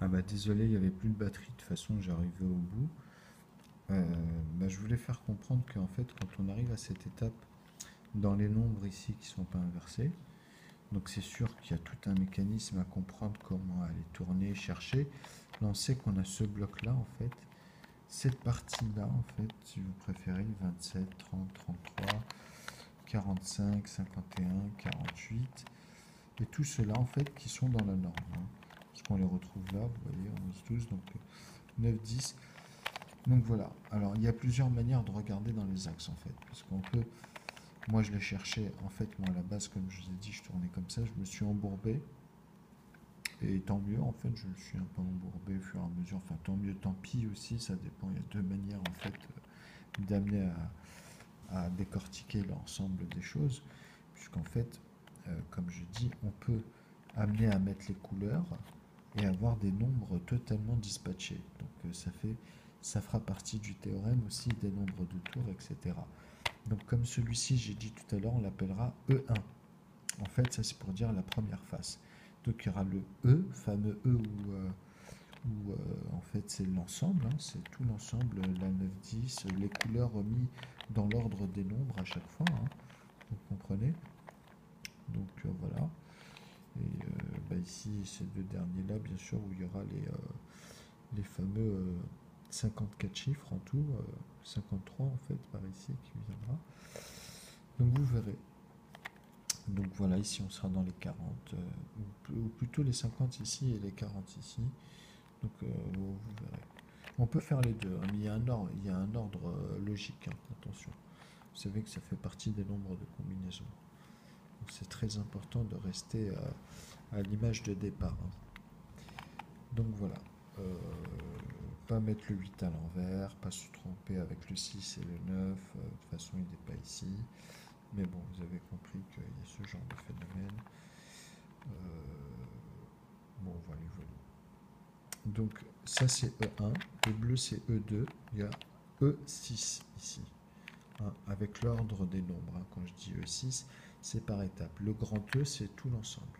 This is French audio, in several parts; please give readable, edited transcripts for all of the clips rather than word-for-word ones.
Ah bah désolé, il n'y avait plus de batterie, de toute façon j'arrivais au bout. Je voulais faire comprendre qu'en fait quand on arrive à cette étape dans les nombres ici qui ne sont pas inversés, donc c'est sûr qu'il y a tout un mécanisme à comprendre comment aller tourner, chercher. Là on sait qu'on a ce bloc là en fait, cette partie là en fait, si vous préférez, 27, 30, 33, 45, 51, 48, et tout cela en fait qui sont dans la norme, hein. Parce qu'on les retrouve là, vous voyez, 11, 12, donc 9, 10. Donc voilà, alors il y a plusieurs manières de regarder dans les axes en fait, parce qu'on peut, moi je l'ai cherché, en fait moi à la base comme je vous ai dit je tournais comme ça, je me suis embourbé, et tant mieux en fait, je me suis un peu embourbé au fur et à mesure, enfin tant mieux, tant pis aussi, ça dépend, il y a deux manières en fait d'amener à décortiquer l'ensemble des choses, puisqu'en fait, comme je dis, on peut amener à mettre les couleurs et avoir des nombres totalement dispatchés. Donc ça fera partie du théorème aussi des nombres de tours, etc. Donc comme celui-ci, j'ai dit tout à l'heure, on l'appellera E1. En fait, ça c'est pour dire la première face. Donc il y aura le E, fameux E où en fait c'est l'ensemble, hein, c'est tout l'ensemble, la 9-10, les couleurs remis dans l'ordre des nombres à chaque fois, hein, vous comprenez. Donc voilà. Et ici, ces deux derniers-là, bien sûr, où il y aura les fameux 54 chiffres en tout, 53 en fait, par ici, qui viendra. Donc vous verrez. Donc voilà, ici on sera dans les 40, ou plutôt les 50 ici et les 40 ici. Donc vous verrez. On peut faire les deux, hein, mais il y a un ordre logique, hein, attention. Vous savez que ça fait partie des nombres de combinaison. Donc c'est très important de rester à l'image de départ, hein. Donc voilà. Euh, Pas mettre le 8 à l'envers, pas se tromper avec le 6 et le 9. De toute façon, il n'est pas ici. Mais bon, vous avez compris qu'il y a ce genre de phénomène. Bon, voilà, voilà. Donc ça c'est E1, le bleu c'est E2, il y a E6 ici, hein, avec l'ordre des nombres, hein. Quand je dis E6, c'est par étape. Le grand E c'est tout l'ensemble.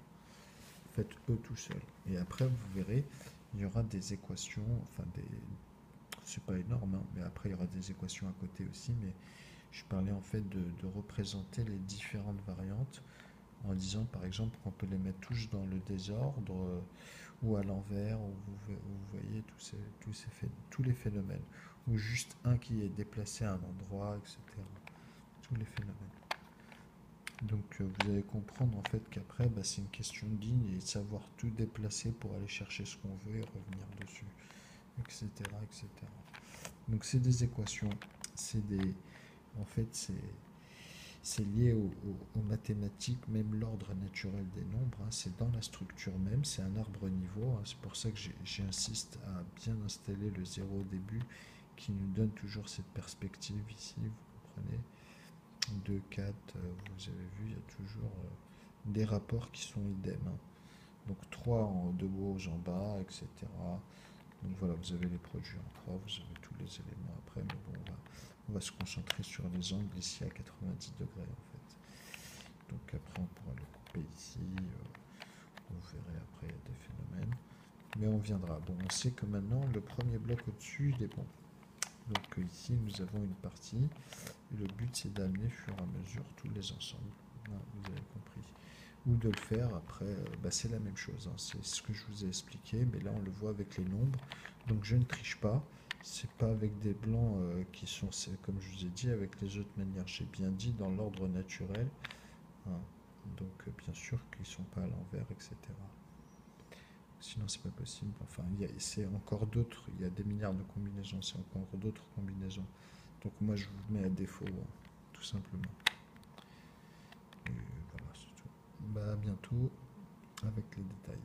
Faites E tout seul. Et après vous verrez, il y aura des équations, enfin des... C'est pas énorme, hein, mais après il y aura des équations à côté aussi, mais je parlais en fait de représenter les différentes variantes en disant par exemple qu'on peut les mettre tous dans le désordre, ou à l'envers, où vous voyez tous les phénomènes, ou juste un qui est déplacé à un endroit, etc. Tous les phénomènes. Donc vous allez comprendre en fait qu'après c'est une question de ligne et de savoir tout déplacer pour aller chercher ce qu'on veut et revenir dessus, etc. etc. Donc c'est des équations, c'est des... En fait c'est lié aux mathématiques, même l'ordre naturel des nombres, hein, c'est dans la structure même, c'est un arbre niveau, hein, c'est pour ça que j'insiste à bien installer le zéro au début, qui nous donne toujours cette perspective ici, vous comprenez, 2, 4, vous avez vu, il y a toujours des rapports qui sont idem, hein. Donc 3 de haut en bas, etc. Donc voilà, vous avez les produits en 3, vous avez tous les éléments après, mais bon, on va se concentrer sur les angles ici à 90 degrés en fait. Donc après on pourra le couper ici, vous verrez après il y a des phénomènes. Mais on viendra. Bon, on sait que maintenant le premier bloc au-dessus il est bon. Donc ici nous avons une partie, et le but c'est d'amener au fur et à mesure tous les ensembles. Voilà, vous avez compris. Ou de le faire après, c'est la même chose, hein, c'est ce que je vous ai expliqué, mais là on le voit avec les nombres. Donc je ne triche pas, c'est pas avec des blancs qui sont, comme je vous ai dit, avec les autres manières. J'ai bien dit dans l'ordre naturel, hein. Donc bien sûr qu'ils ne sont pas à l'envers, etc. Sinon c'est pas possible. Enfin, c'est encore d'autres, il y a des milliards de combinaisons, c'est encore d'autres combinaisons. Donc moi je vous mets à défaut, hein, tout simplement. Et voilà, c'est tout. À bientôt avec les détails.